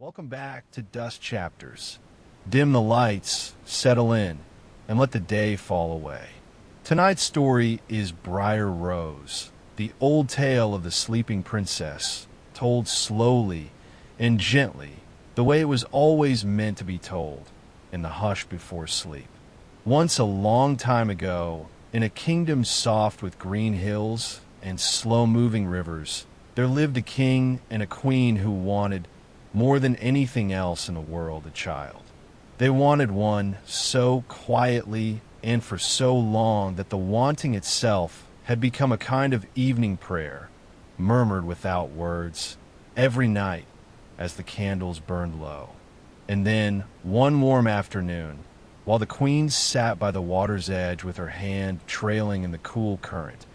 Welcome back to Dusk Chapters. Dim the lights, settle in, and let the day fall away. Tonight's story is Briar Rose, the old tale of the sleeping princess, told slowly and gently, the way it was always meant to be told, in the hush before sleep. Once a long time ago, in a kingdom soft with green hills and slow-moving rivers, there lived a king and a queen who wanted, more than anything else in the world, a child. They wanted one so quietly and for so long that the wanting itself had become a kind of evening prayer, murmured without words, every night as the candles burned low. And then, one warm afternoon, while the queen sat by the water's edge with her hand trailing in the cool current,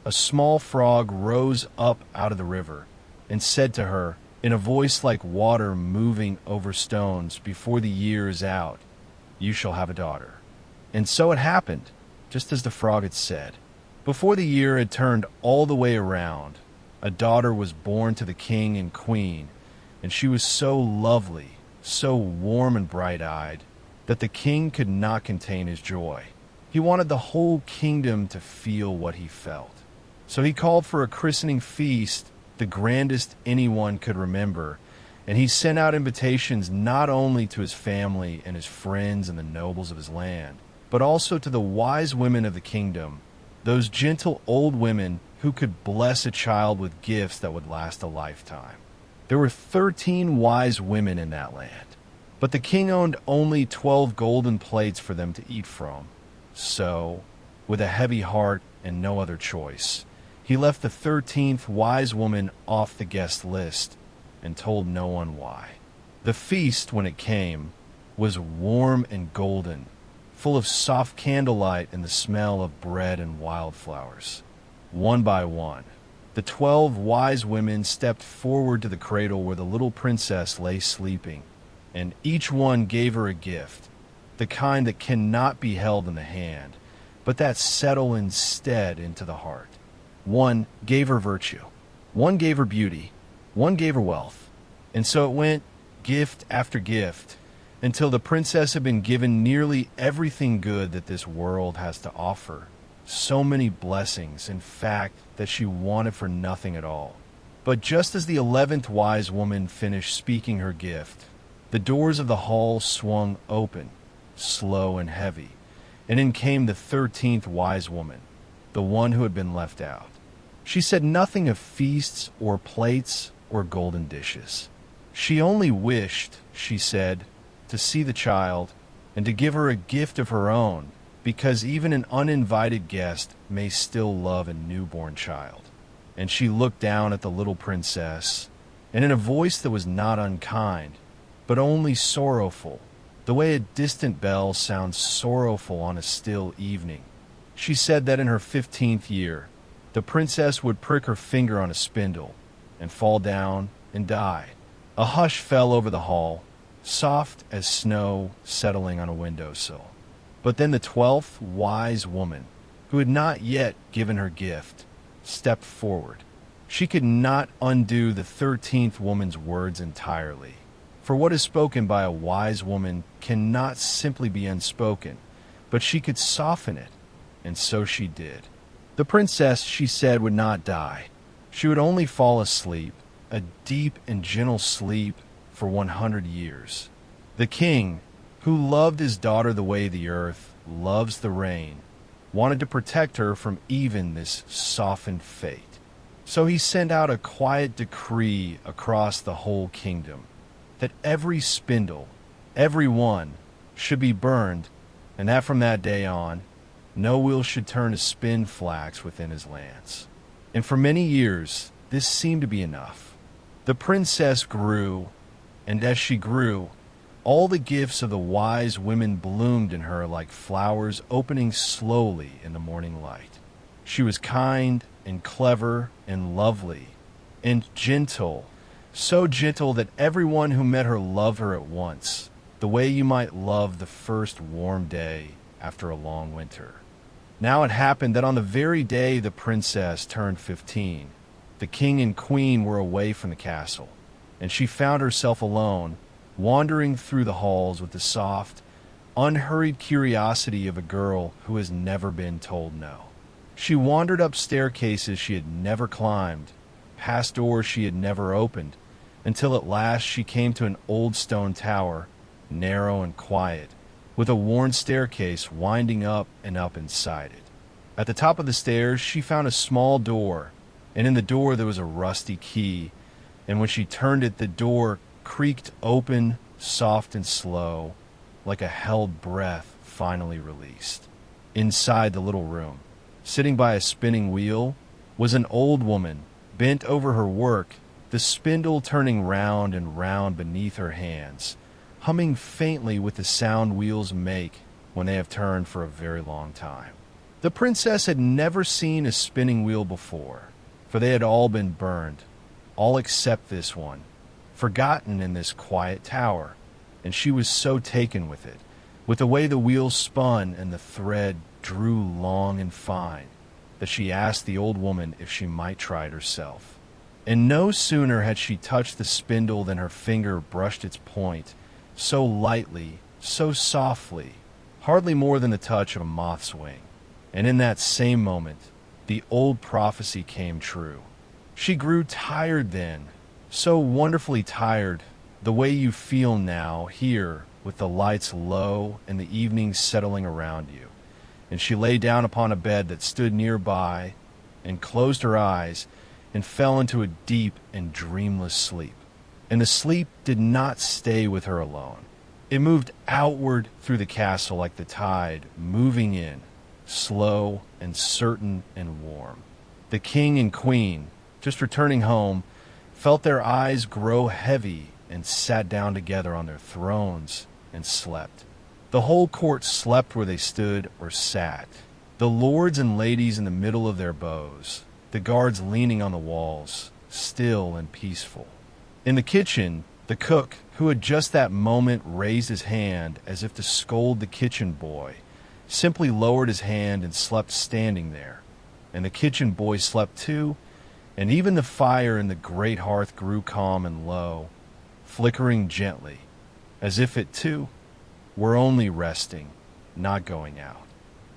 a small frog rose up out of the river and said to her, in a voice like water moving over stones before the year is out, "You shall have a daughter." And so it happened, just as the frog had said. Before the year had turned all the way around, a daughter was born to the king and queen, and she was so lovely, so warm and bright-eyed, that the king could not contain his joy. He wanted the whole kingdom to feel what he felt. So he called for a christening feast, the grandest anyone could remember, and he sent out invitations not only to his family and his friends and the nobles of his land, but also to the wise women of the kingdom, those gentle old women who could bless a child with gifts that would last a lifetime. There were 13 wise women in that land, but the king owned only 12 golden plates for them to eat from. So, with a heavy heart and no other choice, he left the 13th wise woman off the guest list and told no one why. The feast, when it came, was warm and golden, full of soft candlelight and the smell of bread and wildflowers. One by one, the 12 wise women stepped forward to the cradle where the little princess lay sleeping, and each one gave her a gift, the kind that cannot be held in the hand, but that settle instead into the heart. One gave her virtue, one gave her beauty, one gave her wealth, and so it went, gift after gift, until the princess had been given nearly everything good that this world has to offer. So many blessings, in fact, that she wanted for nothing at all. But just as the 11th wise woman finished speaking her gift, the doors of the hall swung open, slow and heavy, and in came the 13th wise woman, the one who had been left out. She said nothing of feasts or plates or golden dishes. She only wished, she said, to see the child and to give her a gift of her own, because even an uninvited guest may still love a newborn child. And she looked down at the little princess, and in a voice that was not unkind, but only sorrowful, the way a distant bell sounds sorrowful on a still evening, she said that in her 15th year, the princess would prick her finger on a spindle and fall down and die. A hush fell over the hall, soft as snow settling on a windowsill. But then the 12th wise woman, who had not yet given her gift, stepped forward. She could not undo the 13th woman's words entirely, for what is spoken by a wise woman cannot simply be unspoken, but she could soften it, and so she did. The princess, she said, would not die. She would only fall asleep, a deep and gentle sleep for 100 years. The king, who loved his daughter the way the earth loves the rain, wanted to protect her from even this softened fate. So he sent out a quiet decree across the whole kingdom that every spindle, every one, should be burned, and that from that day on, no wheel should turn to spin flax within his lands. And for many years, this seemed to be enough. The princess grew, and as she grew, all the gifts of the wise women bloomed in her like flowers opening slowly in the morning light. She was kind and clever and lovely and gentle, so gentle that everyone who met her loved her at once, the way you might love the first warm day after a long winter. Now it happened that on the very day the princess turned 15, the king and queen were away from the castle, and she found herself alone, wandering through the halls with the soft, unhurried curiosity of a girl who has never been told no. She wandered up staircases she had never climbed, past doors she had never opened, until at last she came to an old stone tower, narrow and quiet, with a worn staircase winding up and up inside it. At the top of the stairs, she found a small door, and in the door there was a rusty key, and when she turned it, the door creaked open, soft and slow, like a held breath finally released. Inside the little room, sitting by a spinning wheel, was an old woman, bent over her work, the spindle turning round and round beneath her hands, humming faintly with the sound wheels make when they have turned for a very long time. The princess had never seen a spinning wheel before, for they had all been burned, all except this one, forgotten in this quiet tower, and she was so taken with it, with the way the wheel spun and the thread drew long and fine, that she asked the old woman if she might try it herself. And no sooner had she touched the spindle than her finger brushed its point, so lightly, so softly, hardly more than the touch of a moth's wing. And in that same moment, the old prophecy came true. She grew tired then, so wonderfully tired, the way you feel now, here, with the lights low and the evening settling around you. And she lay down upon a bed that stood nearby and closed her eyes and fell into a deep and dreamless sleep. And the sleep did not stay with her alone. It moved outward through the castle like the tide, moving in, slow and certain and warm. The king and queen, just returning home, felt their eyes grow heavy and sat down together on their thrones and slept. The whole court slept where they stood or sat, the lords and ladies in the middle of their bows, the guards leaning on the walls, still and peaceful. In the kitchen, the cook, who had just that moment raised his hand as if to scold the kitchen boy, simply lowered his hand and slept standing there. And the kitchen boy slept too, and even the fire in the great hearth grew calm and low, flickering gently, as if it too were only resting, not going out.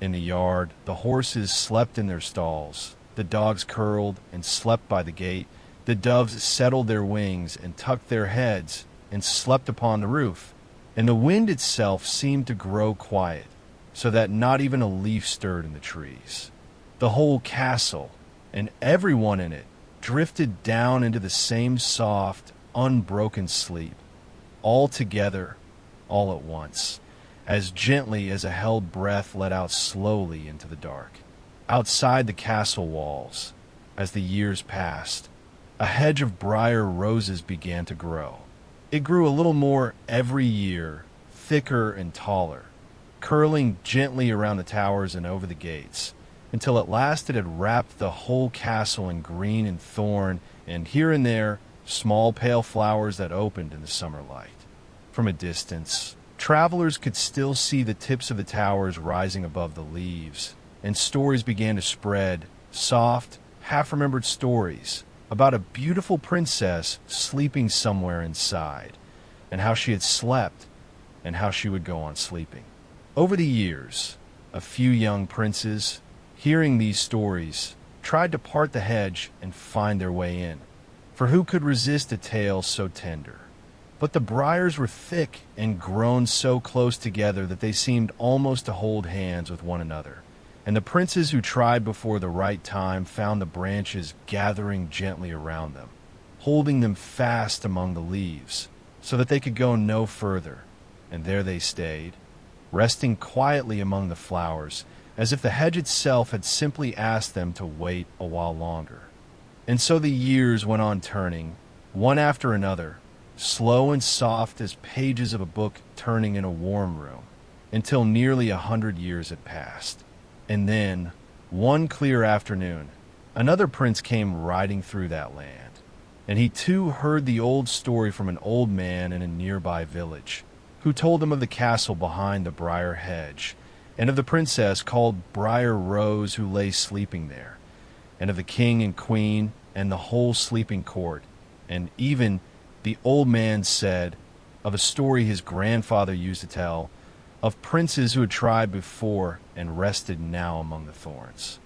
In the yard, the horses slept in their stalls, the dogs curled and slept by the gate, the doves settled their wings and tucked their heads and slept upon the roof, and the wind itself seemed to grow quiet, so that not even a leaf stirred in the trees. The whole castle, and everyone in it, drifted down into the same soft, unbroken sleep, all together, all at once, as gently as a held breath let out slowly into the dark. Outside the castle walls, as the years passed, a hedge of briar roses began to grow. It grew a little more every year, thicker and taller, curling gently around the towers and over the gates, until at last it had wrapped the whole castle in green and thorn, and here and there, small pale flowers that opened in the summer light. From a distance, travelers could still see the tips of the towers rising above the leaves, and stories began to spread, soft, half-remembered stories, about a beautiful princess sleeping somewhere inside, and how she had slept, and how she would go on sleeping. Over the years, a few young princes, hearing these stories, tried to part the hedge and find their way in, for who could resist a tale so tender? But the briars were thick and grown so close together that they seemed almost to hold hands with one another, and the princes who tried before the right time found the branches gathering gently around them, holding them fast among the leaves, so that they could go no further, and there they stayed, resting quietly among the flowers, as if the hedge itself had simply asked them to wait a while longer. And so the years went on turning, one after another, slow and soft as pages of a book turning in a warm room, until nearly 100 years had passed. And then, one clear afternoon, another prince came riding through that land, and he too heard the old story from an old man in a nearby village, who told him of the castle behind the briar hedge, and of the princess called Briar Rose who lay sleeping there, and of the king and queen and the whole sleeping court, and even The old man said of a story his grandfather used to tell of princes who had tried before and rested now among the thorns.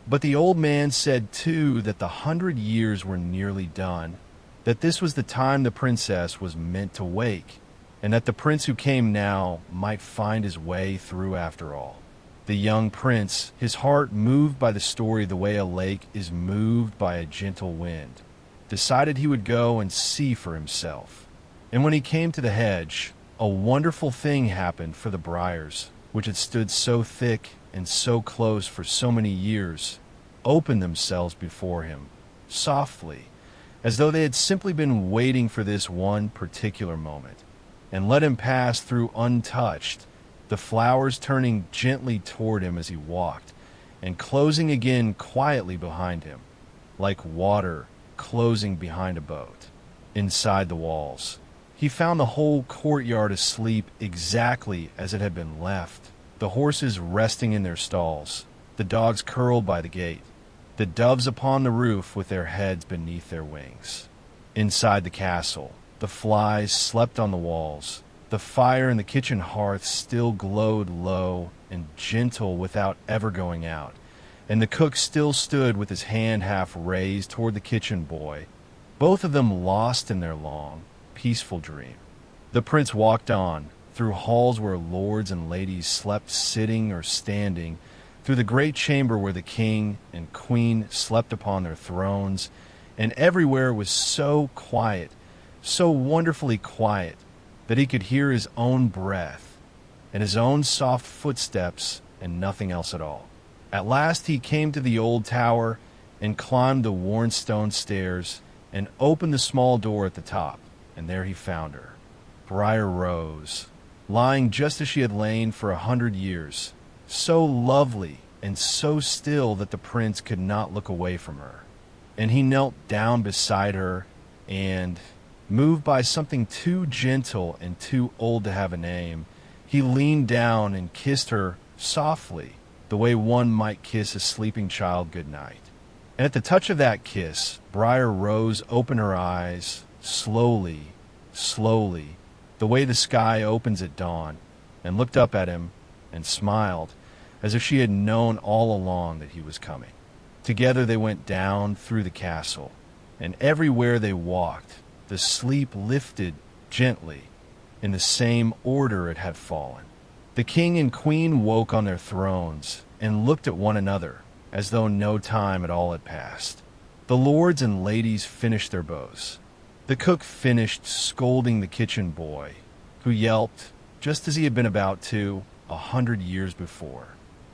But the old man said, too, that the 100 years were nearly done, that this was the time the princess was meant to wake, and that the prince who came now might find his way through after all. The young prince, his heart moved by the story the way a lake is moved by a gentle wind, decided he would go and see for himself. And when he came to the hedge, a wonderful thing happened for the briars, which had stood so thick and so close for so many years, opened themselves before him, softly, as though they had simply been waiting for this one particular moment, and let him pass through untouched, the flowers turning gently toward him as he walked, and closing again quietly behind him, like water closing behind a boat. Inside the walls, he found the whole courtyard asleep exactly as it had been left, the horses resting in their stalls, the dogs curled by the gate, the doves upon the roof with their heads beneath their wings. Inside the castle, the flies slept on the walls, the fire in the kitchen hearth still glowed low and gentle without ever going out, and the cook still stood with his hand half raised toward the kitchen boy, both of them lost in their long, peaceful dream. The prince walked on, through halls where lords and ladies slept sitting or standing, through the great chamber where the king and queen slept upon their thrones, and everywhere it was so quiet, so wonderfully quiet, that he could hear his own breath and his own soft footsteps and nothing else at all. At last he came to the old tower and climbed the worn stone stairs and opened the small door at the top, and there he found her, Briar Rose, lying just as she had lain for 100 years, so lovely and so still that the prince could not look away from her. And he knelt down beside her and, moved by something too gentle and too old to have a name, he leaned down and kissed her softly, the way one might kiss a sleeping child good night. And at the touch of that kiss, Briar Rose opened her eyes, slowly, slowly, the way the sky opens at dawn, and looked up at him and smiled, as if she had known all along that he was coming. Together they went down through the castle, and everywhere they walked, the sleep lifted gently, in the same order it had fallen. The king and queen woke on their thrones, and looked at one another, as though no time at all had passed. The lords and ladies finished their bows. The cook finished scolding the kitchen boy, who yelped, just as he had been about to 100 years before.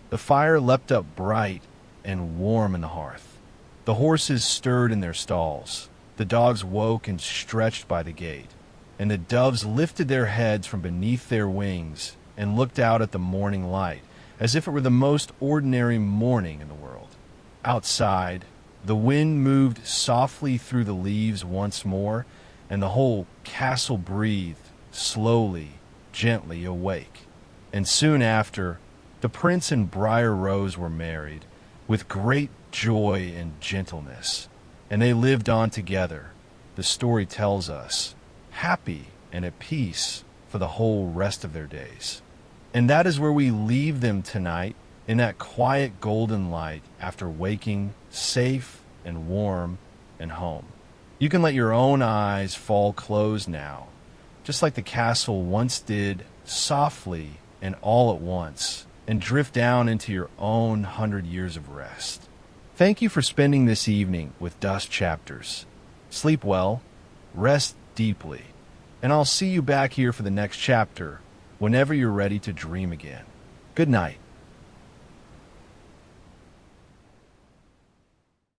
The fire leapt up bright and warm in the hearth. The horses stirred in their stalls. The dogs woke and stretched by the gate, and the doves lifted their heads from beneath their wings and looked out at the morning light, as if it were the most ordinary morning in the world. Outside, the wind moved softly through the leaves once more, and the whole castle breathed, slowly, gently awake. And soon after, the prince and Briar Rose were married, with great joy and gentleness, and they lived on together, the story tells us, happy and at peace for the whole rest of their days. And that is where we leave them tonight, in that quiet golden light, after waking safe and warm and home. You can let your own eyes fall closed now, just like the castle once did, softly and all at once, and drift down into your own 100 years of rest. Thank you for spending this evening with Dusk Chapters. Sleep well, rest deeply, and I'll see you back here for the next chapter whenever you're ready to dream again. Good night.